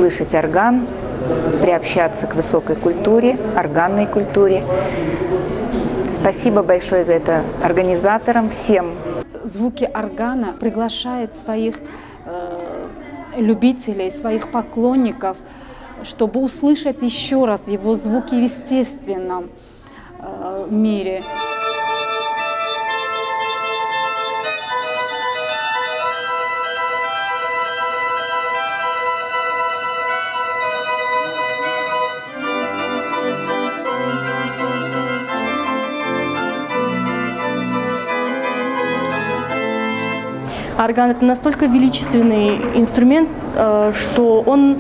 слышать орган, приобщаться к высокой культуре, органной культуре. Спасибо большое за это организаторам, всем. Звуки органа приглашают своих любителей, своих поклонников, чтобы услышать еще раз его звуки в естественном мире. Орган – это настолько величественный инструмент, что он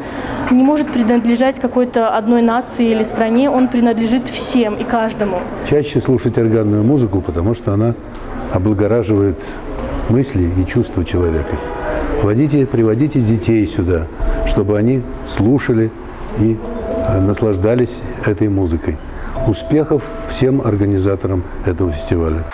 не может принадлежать какой-то одной нации или стране, он принадлежит всем и каждому. Чаще слушать органную музыку, потому что она облагораживает мысли и чувства человека. Приводите детей сюда, чтобы они слушали и наслаждались этой музыкой. Успехов всем организаторам этого фестиваля!